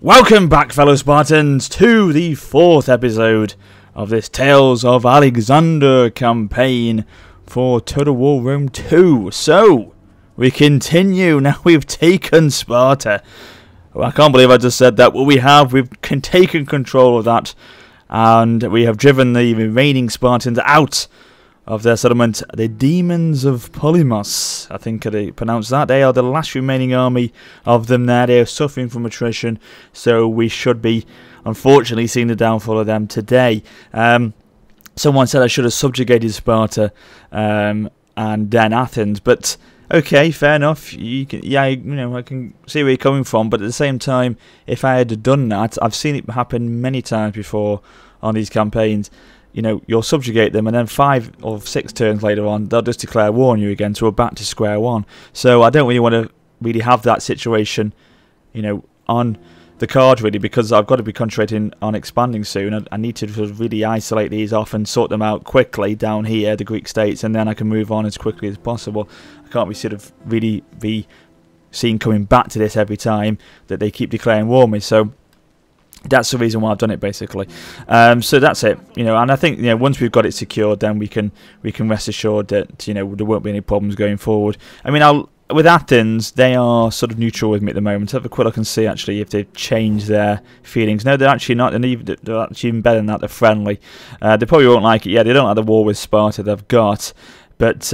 Welcome back, fellow Spartans, to the 4th episode of this Tales of Alexander campaign for Total War Rome 2. So, we continue. Now we've taken Sparta. Well, I can't believe I just said that. Well, we've taken control of that, and we have driven the remaining Spartans out of their settlement, the Demons of Polymos. I think they pronounce that. They are the last remaining army of them there. They are suffering from attrition, so we should be, unfortunately, seeing the downfall of them today. Someone said I should have subjugated Sparta and then Athens, but okay, fair enough. I can see where you're coming from, but at the same time, if I had done that, I've seen it happen many times before on these campaigns. You know, you'll subjugate them, and then 5 or 6 turns later on, they'll just declare war on you again, so we're back to square one. So I don't really want to have that situation, you know, on the card, really, because I've got to be concentrating on expanding soon. I need to sort of really isolate these off and sort them out quickly down here, the Greek states, and then I can move on as quickly as possible. I can't be sort of really be seen coming back to this every time that they keep declaring war on me. So that's the reason why I've done it, basically. So that's it, you know. And I think, you know, once we've got it secured, then we can rest assured that, you know, there won't be any problems going forward. I mean, with Athens, they are sort of neutral with me at the moment. Have a quick look and see actually if they've changed their feelings. No, they're actually not. They're actually even better than that. They're friendly. They probably won't like it. Yeah, they don't like the war with Sparta they've got, but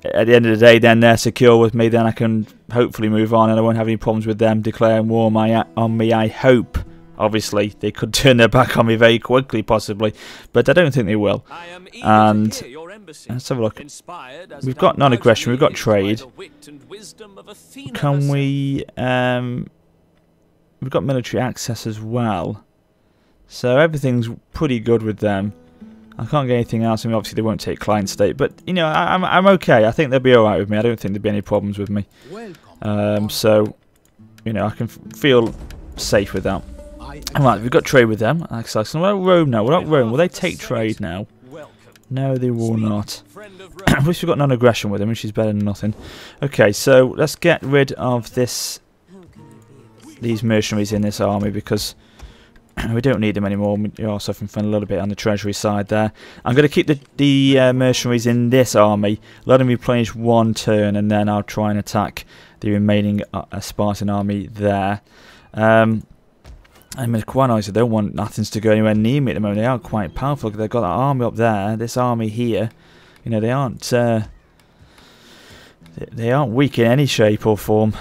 at the end of the day, then they're secure with me. Then I can hopefully move on, and I won't have any problems with them declaring war on me. I hope. Obviously, they could turn their back on me very quickly, possibly, but I don't think they will. And let's have a look. We've got non-aggression, we've got trade. Can we? We've got military access as well, so everything's pretty good with them. I can't get anything else. I mean, obviously they won't take client state, but you know, I'm okay. I think they'll be all right with me. I don't think there'll be any problems with me. So, you know, I can feel safe with that. Alright, we've got trade with them. Excellent. What about Rome now? What about Rome? Will they take trade now? No, they will not. At least we've got non-aggression with them, which is better than nothing. Okay, so let's get rid of these mercenaries in this army, because we don't need them anymore. We're all suffering from a little bit on the treasury side there. I'm going to keep the mercenaries in this army, let them replenish 1 turn, and then I'll try and attack the remaining Spartan army there. I mean, quite honestly, I don't want Athens to go anywhere near me at the moment. They are quite powerful. They've got that army up there, this army here. You know, they aren't weak in any shape or form.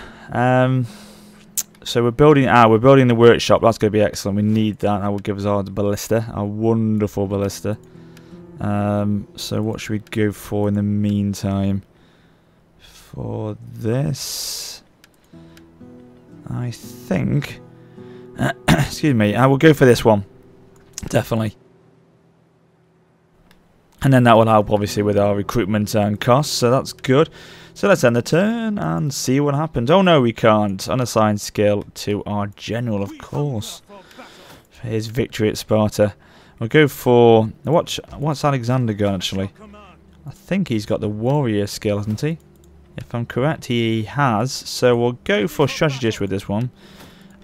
So we're building the workshop. That's going to be excellent. We need that. That will give us our ballista, our wonderful ballista. So what should we go for in the meantime? For this, I think. Excuse me, I will go for this one, definitely. And then that will help, obviously, with our recruitment and costs, so that's good. So let's end the turn and see what happens. Oh no, we can't. Unassigned skill to our general, of course. For his victory at Sparta. We'll go for... What's Alexander got, actually? I think he's got the warrior skill, hasn't he? If I'm correct, he has. So we'll go for strategist with this one.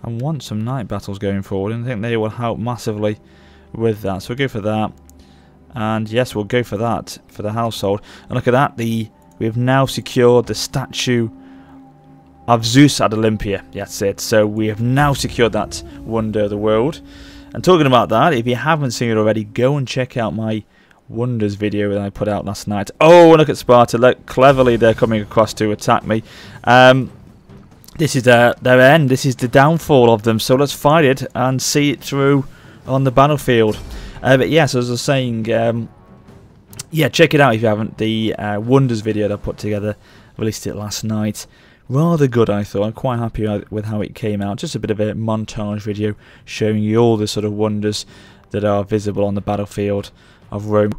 I want some night battles going forward, and I think they will help massively with that. So we'll go for that. And yes, we'll go for that for the household. And look at that, we have now secured the statue of Zeus at Olympia. That's it. So we have now secured that wonder of the world. And talking about that, if you haven't seen it already, go and check out my wonders video that I put out last night. Oh, look at Sparta. Look, cleverly they're coming across to attack me. This is their end. This is the downfall of them. So let's fight it and see it through on the battlefield. But yes, as I was saying, yeah, check it out if you haven't. The Wonders video that I put together, released it last night. Rather good, I thought. I'm quite happy with how it came out. Just a bit of a montage video showing you all the sort of wonders that are visible on the battlefield of Rome.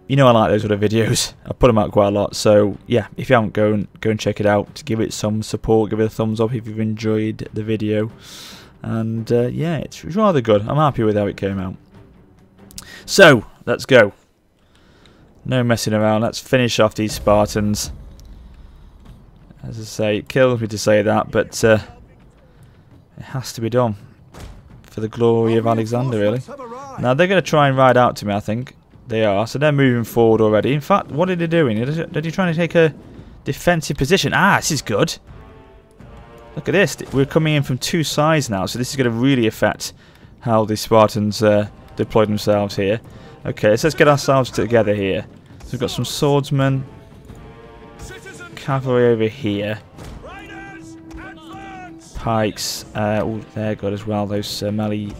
You know I like those sort of videos. I put them out quite a lot. So yeah, if you haven't, go and check it out. Give it some support. Give it a thumbs up if you've enjoyed the video. And yeah, it's rather good. I'm happy with how it came out. So let's go. No messing around. Let's finish off these Spartans. As I say, it kills me to say that, but It has to be done. For the glory of Alexander, really. Now they're going to try and ride out to me, I think. They are. So they're moving forward already. In fact, what are they doing? Are they trying to take a defensive position? Ah, this is good. Look at this. We're coming in from two sides now. So this is going to really affect how the Spartans deploy themselves here. Okay, let's get ourselves together here. So we've got some swordsmen. Cavalry over here. Pikes. Oh, they're good as well. Those melee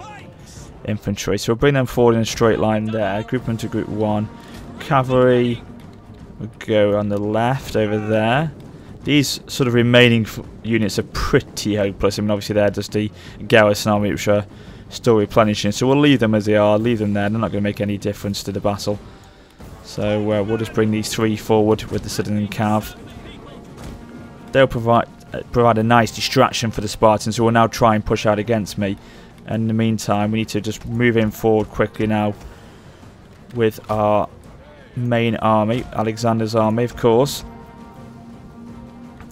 infantry. So we'll bring them forward in a straight line there. Group 1 to Group 1. Cavalry will go on the left over there. These sort of remaining units are pretty hopeless. I mean, obviously they're just the garrison army which are still replenishing. So we'll leave them as they are. Leave them there. They're not going to make any difference to the battle. So we'll just bring these three forward with the Citizen Cav. They'll provide a nice distraction for the Spartans, who will now try and push out against me. And in the meantime, we need to just move in forward quickly now with our main army, Alexander's army, of course.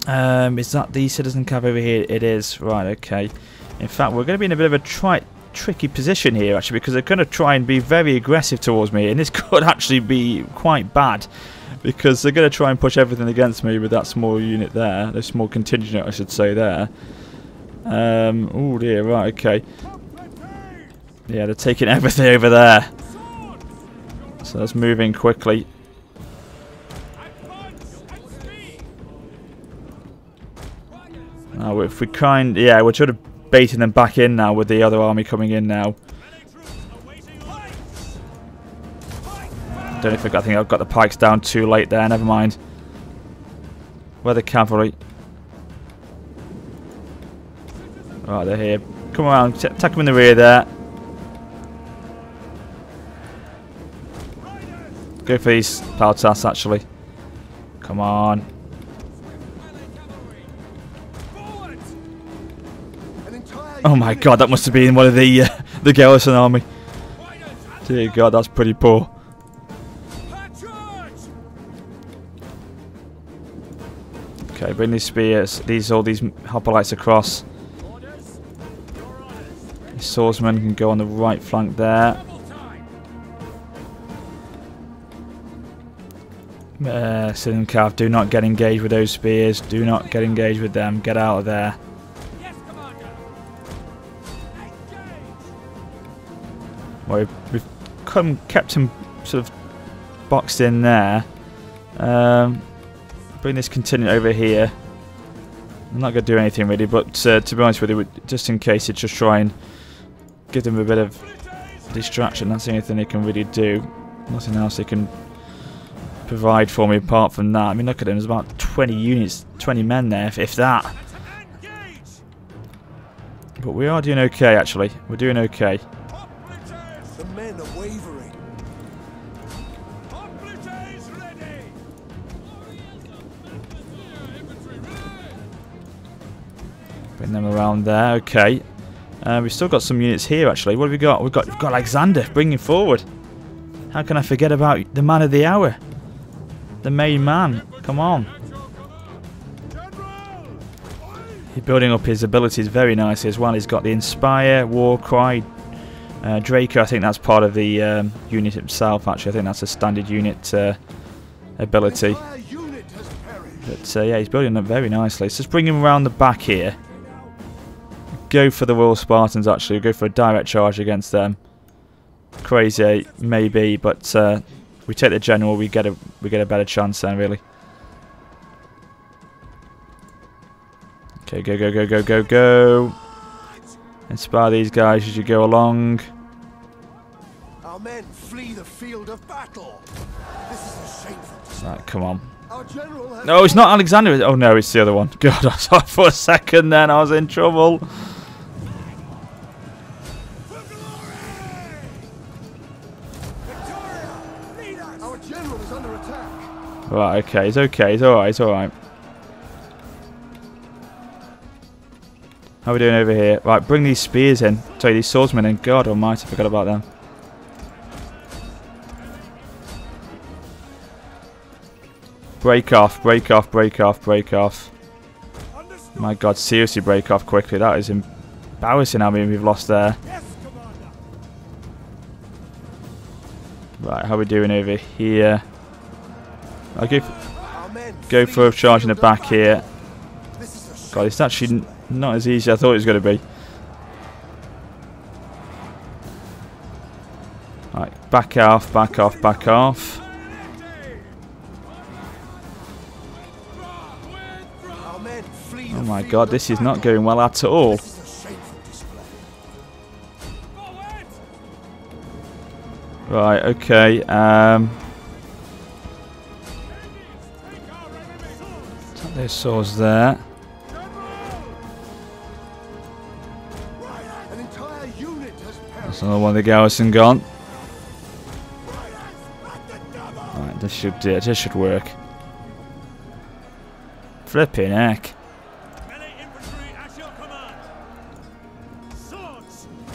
Is that the Citizen Cav over here? It is. Right, okay. In fact, we're going to be in a bit of a tricky position here, actually, because they're going to try and be very aggressive towards me, and this could actually be quite bad. Because they're going to try and push everything against me with that small unit there. The small contingent, I should say, there. Oh dear, right, okay. Yeah, they're taking everything over there. So let's move in quickly. Now, if we yeah, we're sort of baiting them back in now with the other army coming in now. I think I've got the pikes down too late there. Never mind. Where are the cavalry? Right, they're here. Come around. Attack them in the rear there. Go for these Paltas, actually. Come on. Oh my god, that must have been one of the garrison army. Dear god, that's pretty poor. Okay, bring these spears, all these hoplites across. The swordsman can go on the right flank there. Citizen Cav, do not get engaged with those spears. Do not get engaged with them. Get out of there. Well, we've kept him sort of boxed in there. Bring this contingent over here. I'm not going to do anything really, but to be honest with you, just in case, it's just try and give them a bit of distraction. That's the only thing they can really do. Nothing else they can provide for me apart from that. I mean, look at them. There's about 20 units, 20 men there, if that. But we are doing okay, actually. We're doing okay. The men are wavering. Bring them around there. Okay. We've still got some units here, actually. What have we got? We've got Alexander bringing forward. How can I forget about the man of the hour? The main man. Come on. He's building up his abilities very nicely as well. He's got the Inspire, Warcry, Draco. I think that's part of the unit itself, actually. I think that's a standard unit ability. But yeah, he's building up very nicely. Let's just bring him around the back here. Go for the Royal Spartans, actually. Go for a direct charge against them. Crazy, maybe, but we take the general, we get a better chance then, really. Okay, go, go, go, go, go, go. Inspire these guys as you go along. Our men flee the field of battle. This is a shameful. Right, come on. Our general has No, it's not Alexander. Oh no, it's the other one. God, I thought for a second then I was in trouble. Our general is under attack. Right, okay, it's okay, it's alright, it's alright. How are we doing over here? Right, bring these spears in. Sorry, these swordsmen in. God almighty, I forgot about them. Break off, break off, break off, break off. My god, seriously break off quickly. That is embarrassing how many we've lost there. Right, how are we doing over here? I'll go for a charge in the back here. God, it's actually not as easy as I thought it was going to be. Right, back off, back off, back off. Oh my god, this is not going well at all. Right, okay. Take those swords there. That's another one of the garrison gone. Right, this should do it. This should work. Flipping heck.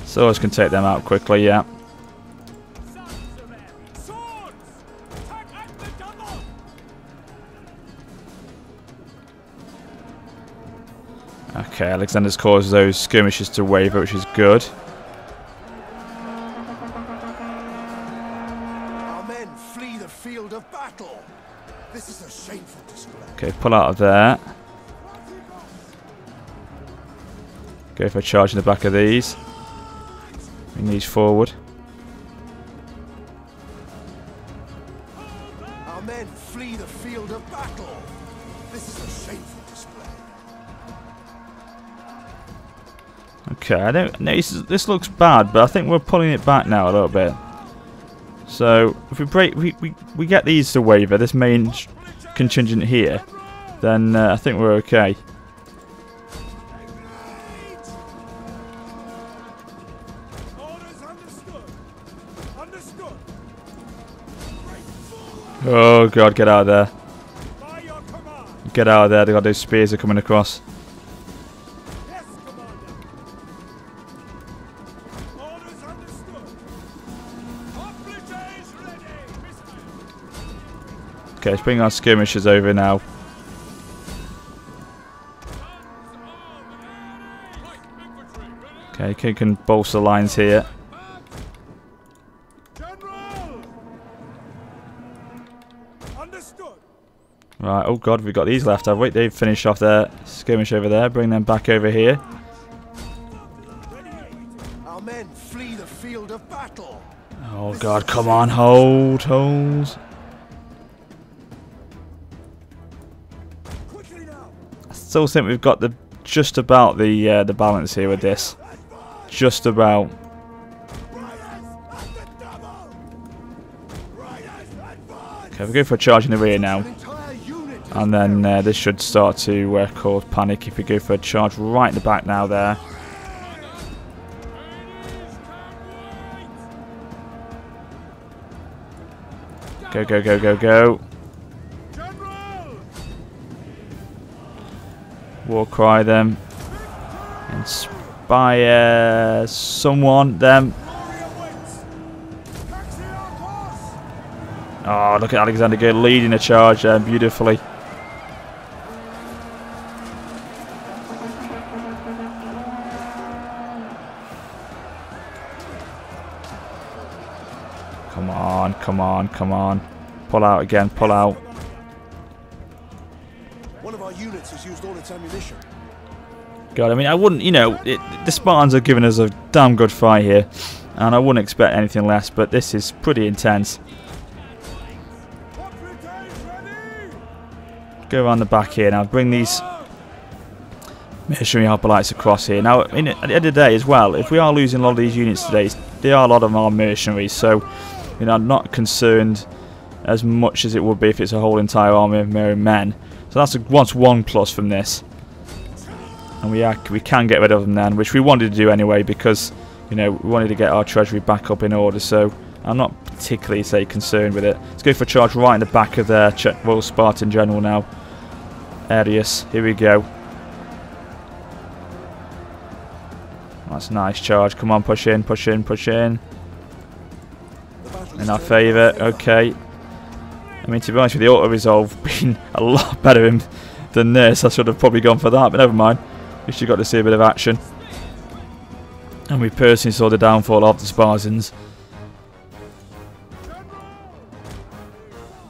Swords can take them out quickly, yeah. Okay, Alexander's caused those skirmishes to waver, which is good. Our men flee the field of battle. This is a shameful display. Okay, pull out of there. Go for a charge in the back of these. Bring these forward. Our men flee the field of battle. This is a shameful display. Okay, I don't know. This looks bad, but I think we're pulling it back now a little bit. So if we break, we get these to waver, this main contingent here, then I think we're okay. Oh god, get out of there. Get out of there, they've got those spears are coming across. Okay, let's bring our skirmishers over now. Okay, can bolster lines here. Right, oh god, we've got these left, have we? They've finished off their skirmish over there. Bring them back over here. Our men flee the field of battle. Oh god, come on, hold. I still think we've got just about the balance here with this. Just about. Okay, we go for a charge in the rear now. And then this should start to cause panic if we go for a charge right in the back now there. Go, go, go, go, go. War cry them. Inspire someone, them. Oh, look at Alexander go leading the charge there beautifully. Come on, come on, come on. Pull out again, pull out. One of our units has used all its ammunition. God, I mean, I wouldn't, you know, the Spartans are giving us a damn good fight here. And I wouldn't expect anything less, but this is pretty intense. Go around the back here now, bring these mercenary hoplites across here. Now, at the end of the day as well, if we are losing a lot of these units today, there are a lot of our mercenaries, so, you know, I'm not concerned as much as it would be if it's a whole entire army of merry men. So that's one plus from this. And we can get rid of them then, which we wanted to do anyway because, you know, we wanted to get our treasury back up in order, so I'm not particularly, say, concerned with it. Let's go for a charge right in the back of their Royal Spartan General now. Arius, here we go. That's a nice charge. Come on, push in, push in, push in. In our favour, okay. I mean, to be honest with you, the auto-resolve being a lot better than this. I should have probably gone for that, but never mind. At least you got to see a bit of action. And we personally saw the downfall of the Spartans.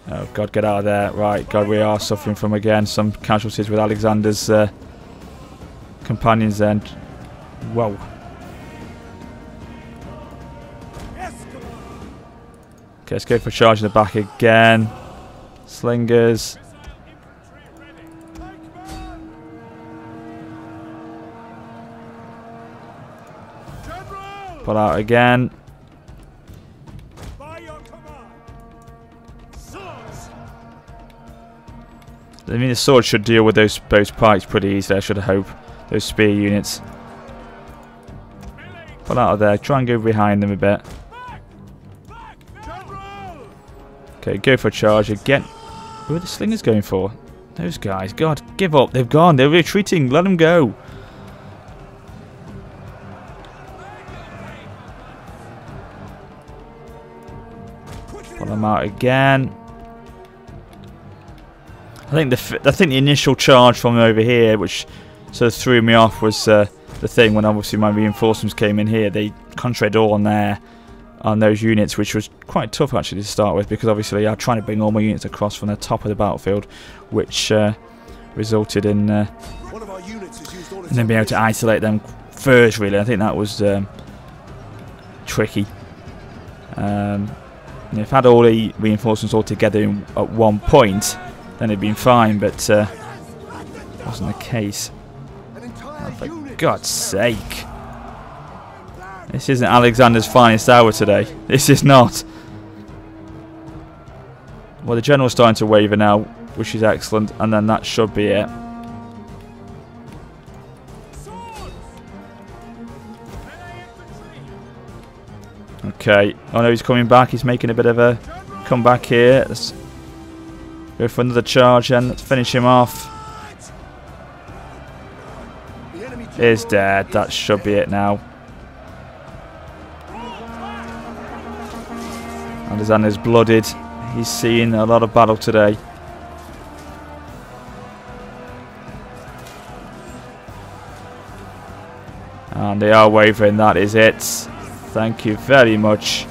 Oh god, get out of there. Right, god, we are suffering from, again, some casualties with Alexander's companions then. Whoa. Okay, let's go for a charge in the back again. Slingers. Pull out again. I mean, the sword should deal with those pikes pretty easily, I should hope. Those spear units. Pull out of there. Try and go behind them a bit. Okay, go for a charge again. Who are the slingers going for? Those guys. God, give up. They've gone. They're retreating. Let them go. Pull them out again. I think the initial charge from over here, which sort of threw me off, was the thing when obviously my reinforcements came in here. They concentrated all on there, on those units, which was quite tough actually to start with, because obviously I'm trying to bring all my units across from the top of the battlefield, which resulted in then being able to isolate them first. Really, I think that was tricky. If I had all the reinforcements all together at one point, then it'd been fine, but wasn't the case. Oh, for God's sake. This isn't Alexander's finest hour today. This is not. Well, the general's starting to waver now, which is excellent, and then that should be it. Okay. Oh no, he's coming back. He's making a bit of a comeback here. Let's go for another charge and let's finish him off. He's dead. That should be it now. Alexander's blooded. He's seen a lot of battle today. And they are wavering. That is it. Thank you very much.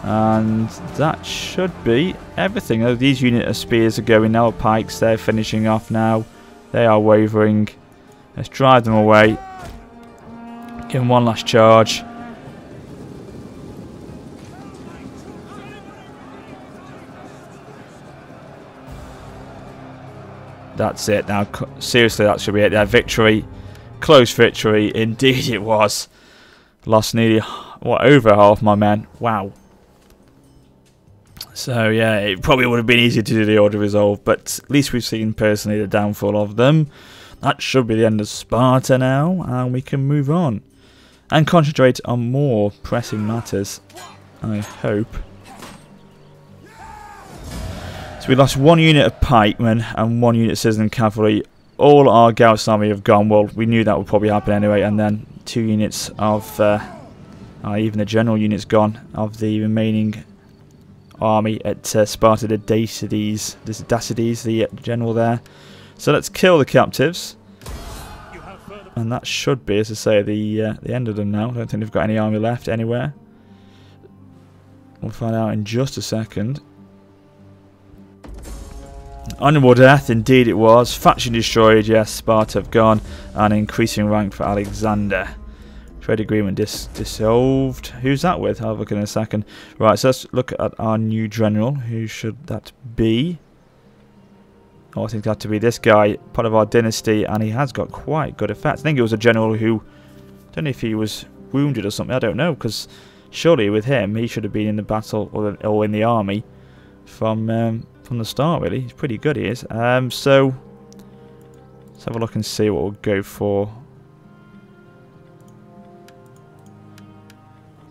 And that should be everything. Oh, these unit of spears are going now. Pikes, they're finishing off now. They are wavering. Let's drive them away. Give them one last charge. That's it now. Seriously, that should be it. Their victory. Close victory. Indeed it was. Lost nearly, over half my men. Wow. So yeah, it probably would have been easier to do the Order Resolve, but at least we've seen personally the downfall of them. That should be the end of Sparta now, and we can move on and concentrate on more pressing matters, I hope. So we lost one unit of pikemen and one unit of citizen cavalry. All our Gauss army have gone. Well, we knew that would probably happen anyway, and then 2 units of even the general unit's gone of the remaining army at Sparta, the Dacides, the general there. So let's kill the captives, and that should be, as I say, the end of them now. I don't think they've got any army left anywhere. We'll find out in just a second. Honourable death, indeed it was. Faction destroyed, yes. Sparta have gone, and increasing rank for Alexander. Trade agreement dissolved. Who's that with? I'll have a look in a second. Right, so let's look at our new general. Who should that be? Oh, I think that to be this guy, part of our dynasty, and he has got quite good effects. I think it was a general who, I don't know if he was wounded or something. I don't know, because surely with him, he should have been in the battle or in the army from the start. Really, he's pretty good. He is. So let's have a look and see what we'll go for.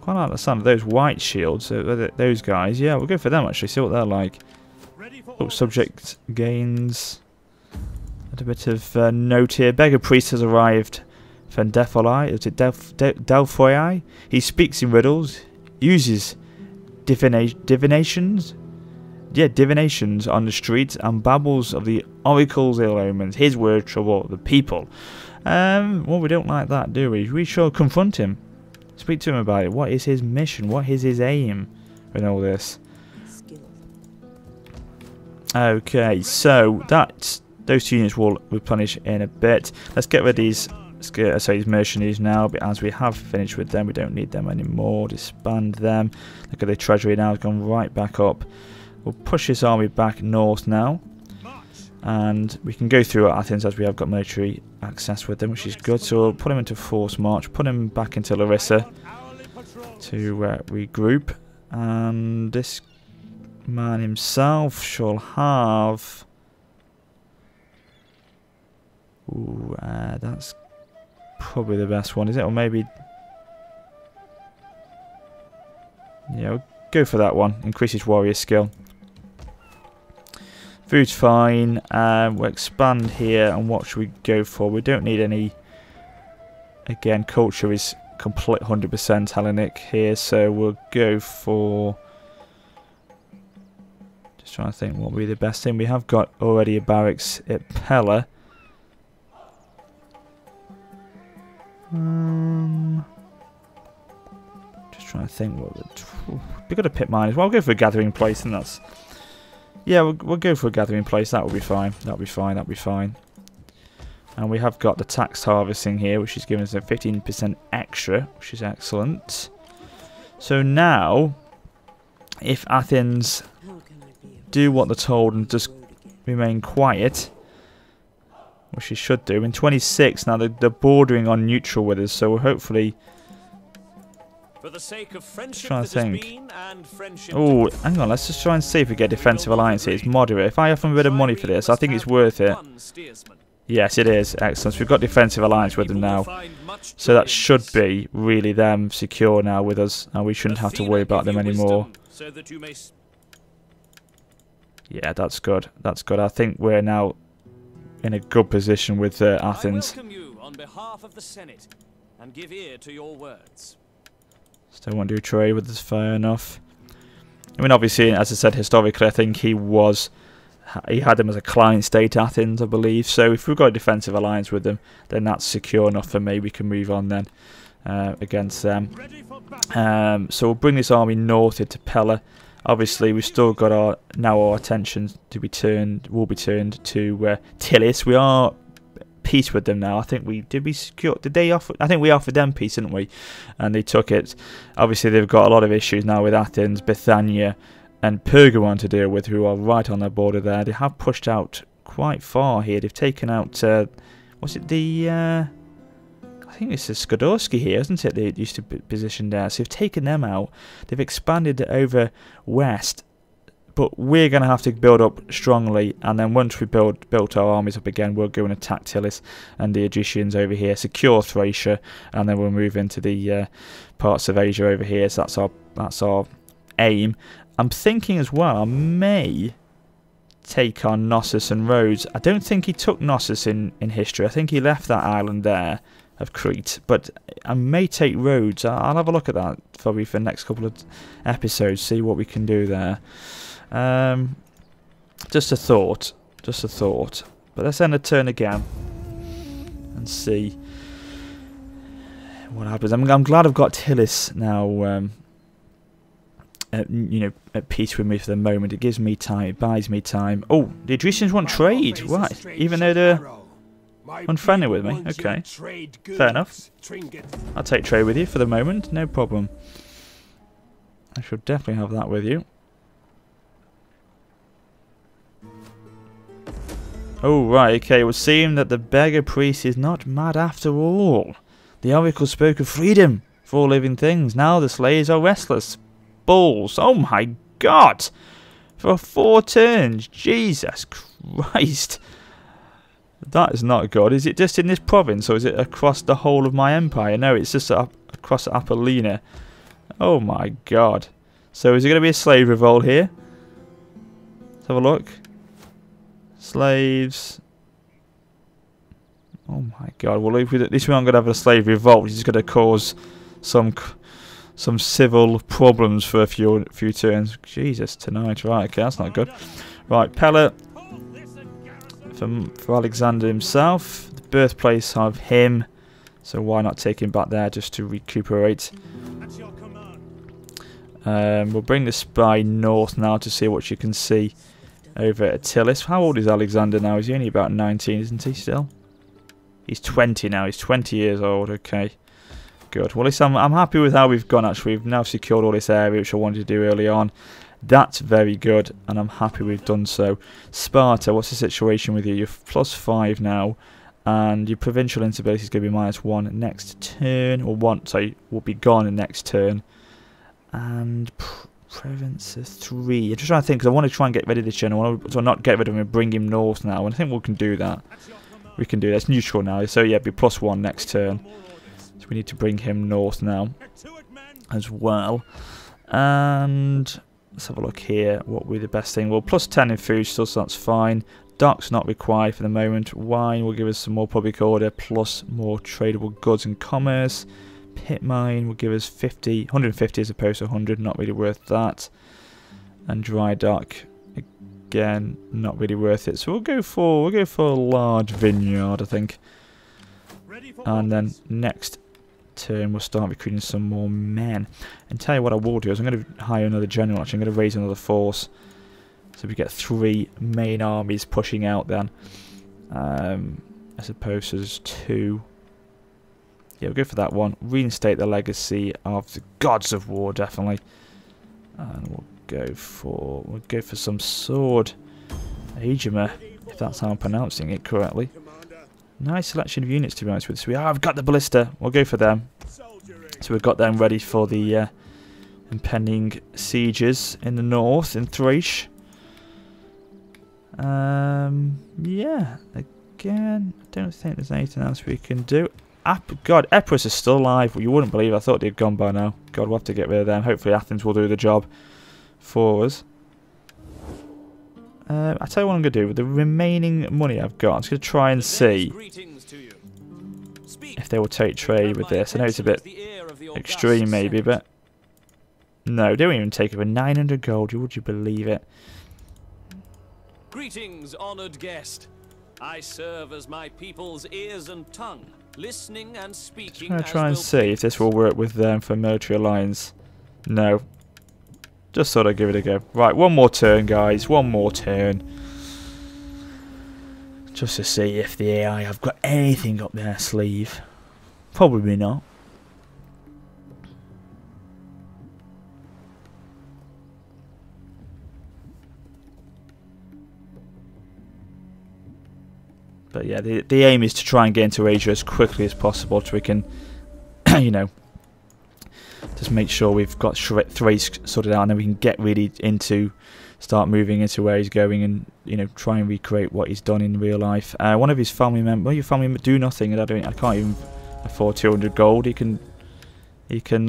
Quite like the sound of those white shields, those guys. Yeah, we'll go for them actually, see what they're like. Oh, subject gains. A bit of note here. Beggar Priest has arrived from Delphoi. Is it Delphoi? He speaks in riddles, uses divinations. Yeah, divinations on the streets, and babbles of the oracles, ill omens. His word trouble the people. Well, we don't like that, do we? We shall confront him. Speak to him about it. What is his mission? What is his aim in all this? Okay, so those 2 units will replenish in a bit. Let's get rid of these mercenaries now, but as we have finished with them, we don't need them anymore. Disband them. Look at the treasury now, it's gone right back up. We'll push this army back north now, and we can go through Athens as we have got military access with them, which is good. So we'll put him into force march, put him back into Larissa to regroup, and this man himself shall have... Ooh, that's probably the best one, is it? Or maybe... Yeah, we'll go for that one. Increase his warrior skill. Food's fine. We'll expand here, and what should we go for? We don't need any... Again, culture is complete 100% Hellenic here, so we'll go for... Just trying to think what would be the best thing. We have got already a barracks at Pella. Just trying to think what would... We've got a pit mine as well. I'll go for a gathering place, and that's... Yeah, we'll go for a gathering place. That will be fine. That'll be fine. That'll be fine. And we have got the tax harvesting here, which is giving us a 15% extra, which is excellent. So now, if Athens do what they're told and just remain quiet, which he should do, in 26 now they're bordering on neutral with us, so we'll hopefully... For the sake of friendship trying to think. friendship Oh, hang on, let's just try and see if we get defensive alliance here. It's moderate. If I offer him a bit of money for this, I think it's worth it. Yes, it is. Excellent. So we've got defensive alliance with them now. So that should be really them secure now with us, and we shouldn't have to worry about them anymore. Yeah, that's good. That's good. I think we're now in a good position with Athens. I welcome you on behalf of the Senate and give ear to your words. Still want to do trade with us, fair enough. I mean, obviously, as I said, historically, I think he had them as a client state, Athens, I believe. So if we've got a defensive alliance with them, then that's secure enough for me. We can move on then against them. So we'll bring this army north into Pella. Obviously, we've still got our attention to be turned. Will be turned to Tillis. We are peace with them now. I think did they offer? I think we offered them peace, didn't we? And they took it. Obviously, they've got a lot of issues now with Athens, Bithynia, and Pergamon to deal with, who are right on their border there. They have pushed out quite far here. They've taken out. Was it the? I think it's the Skodorsky here, isn't it? They used to be positioned there. So they've taken them out. They've expanded over west. But we're going to have to build up strongly, and then once we built our armies up again, we'll go and attack Tillis and the Aegians over here, secure Thracia, and then we'll move into the parts of Asia over here. So that's our aim. I'm thinking as well, I may take on Knossos and Rhodes. I don't think he took Knossos in history. I think he left that island there of Crete, but I may take Rhodes. I'll have a look at that probably for the next couple of episodes, see what we can do there. Just a thought. But let's end a turn again and see what happens. I'm glad I've got Tillis now. At peace with me for the moment. It gives me time. It buys me time. Oh, the Adricians want trade, right? Even though they're unfriendly with me. Okay, fair enough. I'll take trade with you for the moment. No problem. I shall definitely have that with you. Oh, right, okay, it would seem that the beggar priest is not mad after all. The oracle spoke of freedom for all living things. Now the slaves are restless. Bulls. Oh my god! For 4 turns. Jesus Christ. That is not good. Is it just in this province, or is it across the whole of my empire? No, it's just across Apollina. Oh my god. So is it going to be a slave revolt here? Let's have a look. Slaves. Oh my god. Well, at least we aren't going to have a slave revolt, which is going to cause some civil problems for a few turns. Jesus, tonight. Right, okay, that's not good. Right, Pella for Alexander himself. birthplace of him, so why not take him back there just to recuperate. We'll bring the spy north now to see what you can see over at Tillis. How old is Alexander now? Is he only about 19, isn't he still? He's 20 now. He's 20 years old. Okay, good. Well, at least I'm happy with how we've gone, actually. We've now secured all this area, which I wanted to do early on. That's very good, and I'm happy we've done so. Sparta, what's the situation with you? You're +5 now, and your provincial instability is going to be -1 next turn, or will be gone in next turn. And province of 3. I'm just trying to think, because I want to try and get rid of this general. I want to not get rid of him and bring him north now, and I think we can do that. We can do that. It's neutral now, so yeah, be +1 next turn. So we need to bring him north now as well. And let's have a look here. What would be the best thing? Well, +10 in food still, so that's fine. Dock's not required for the moment. Wine will give us some more public order, plus more tradable goods and commerce. Pit mine will give us 150 as opposed to 100, not really worth that. And dry dock, again, not really worth it. So we'll go for a large vineyard, I think. And then next turn we'll start recruiting some more men. And tell you what I will do is I'm going to hire another general. Actually, I'm going to raise another force, so we get 3 main armies pushing out then, as opposed to just 2. Yeah, we'll go for that one. Reinstate the legacy of the gods of war, definitely. And we'll go for some sword Aegima, if that's how I'm pronouncing it correctly. Nice selection of units, to be honest with you. So I've got the ballista. We'll go for them. So we've got them ready for the impending sieges in the north, in Thrace. Yeah, again, I don't think there's anything else we can do. God, Epirus is still alive. Well, you wouldn't believe it. I thought they'd gone by now. God, we'll have to get rid of them. Hopefully Athens will do the job for us. I'll tell you what I'm going to do. With the remaining money I've got, I'm just going to try and see if they will take trade with this. I know it's a bit extreme maybe, but no, they won't even take it for 900 gold. Would you believe it? Greetings, honoured guest. I serve as my people's ears and tongue, listening and speaking. I'm going to try and see if this will work with them for military alliance. No. Just thought I'd give it a go. Right, one more turn, guys. One more turn. Just to see if the AI have got anything up their sleeve. Probably not. But yeah, the aim is to try and get into Asia as quickly as possible, so we can, you know, just make sure we've got Thrace sorted out, and then we can get really start moving into where he's going, and you know, try and recreate what he's done in real life. One of his family members, well, your family do nothing, and I can't even afford 200 gold. He can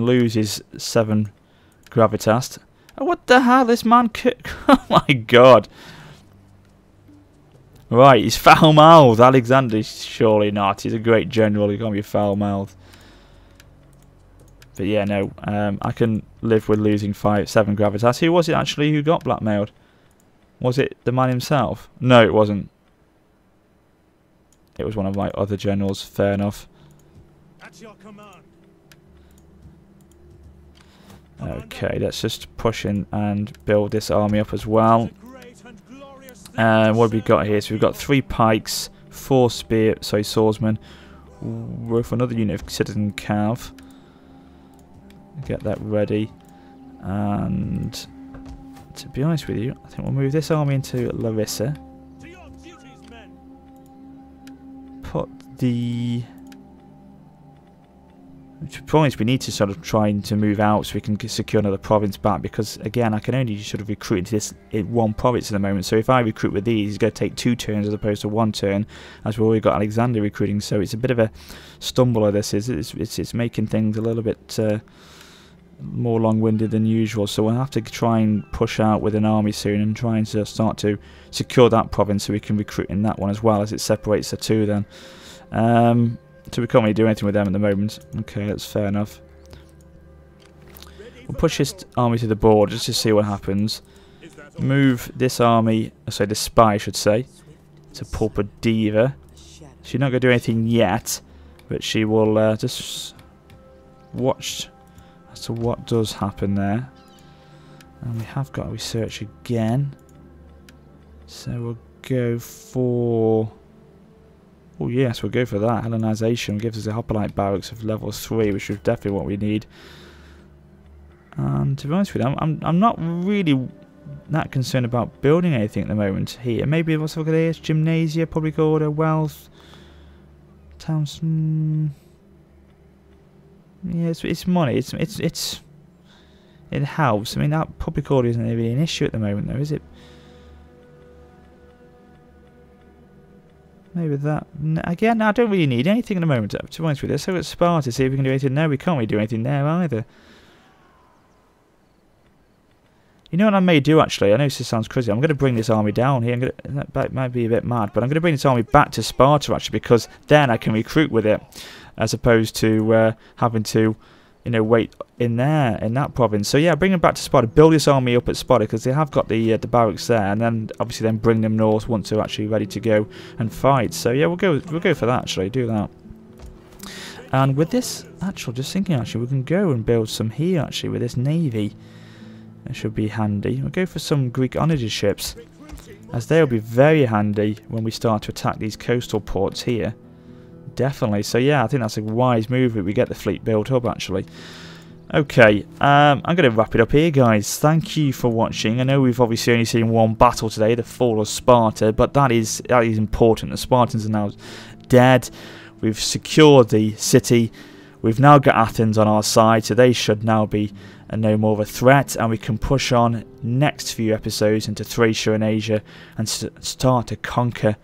lose his 7 gravitas. Oh, what the hell, this man? Oh my god. Right, he's foul-mouthed. Alexander, surely not. He's a great general. He can't be foul-mouthed. But yeah, no. I can live with losing 7 gravitas. Who was it actually who got blackmailed? Was it the man himself? No, it wasn't. It was one of my other generals. Fair enough. At your command. Okay, let's just push in and build this army up as well. What have we got here? So we've got 3 pikes, 4 swordsmen, with another unit of citizen cav. Get that ready, and to be honest with you, I think we'll move this army into Larissa. Put the... To be honest, we need to sort of try to move out so we can secure another province back, because again, I can only sort of recruit into this one province at the moment. So if I recruit with these, it's going to take 2 turns as opposed to 1 turn, as we've already got Alexander recruiting. So it's a bit of a stumbler. This is it's making things a little bit more long-winded than usual. So we'll have to try and push out with an army soon and trying to start to secure that province so we can recruit in that one as well, as it separates the 2 then. So we can't really do anything with them at the moment. Okay, that's fair enough. We'll push this army to the border just to see what happens. Move this army, sorry, this spy I should say, to Pulpa Diva. She's not going to do anything yet, but she will just watch as to what does happen there. And we have got to research again. So we'll go for... Oh yes, we'll go for that. Hellenization gives us a hoplite barracks of level 3, which is definitely what we need. And to be honest with you, I'm not really that concerned about building anything at the moment here. Maybe let's look at this. Gymnasia, public order, wealth, towns. Yeah, it's money. It helps. I mean, that public order isn't really an issue at the moment, though, is it? Maybe that. Again, I don't really need anything at the moment, to be honest with you. Let's look at Sparta, see if we can do anything there. We can't really do anything there either. You know what I may do, actually? I know this sounds crazy. I'm going to bring this army down here. That might be a bit mad, but I'm going to bring this army back to Sparta, actually, because then I can recruit with it, as opposed to having to, you know, wait in that province. So yeah, bring them back to Sparta. Build this army up at Sparta, because they have got the barracks there, and then obviously then bring them north once they're actually ready to go and fight. So yeah, we'll go for that, actually. Do that. And with this, just thinking, actually, we can go and build some here, actually, with this navy. It should be handy. We'll go for some Greek onager ships, as they'll be very handy when we start to attack these coastal ports here. Definitely. So yeah, I think that's a wise move if we get the fleet built up, actually. Okay, I'm going to wrap it up here, guys. Thank you for watching. I know we've obviously only seen one battle today, the fall of Sparta, but that is important. The Spartans are now dead. We've secured the city. We've now got Athens on our side, so they should now be no more of a threat, and we can push on next few episodes into Thracia and Asia and start to conquer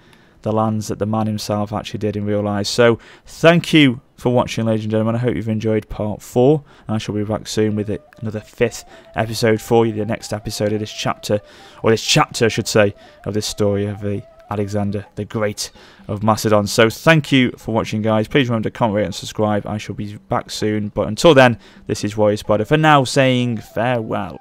the lands that the man himself actually did in real life. So thank you for watching, ladies and gentlemen. I hope you've enjoyed part 4. I shall be back soon with another 5th episode for you, the next episode of this chapter, or this chapter I should say, of this story of the Alexander the Great of Macedon. So thank you for watching, guys. Please remember to comment, rate and subscribe. I shall be back soon, but until then, this is Warrior Spider for now saying farewell.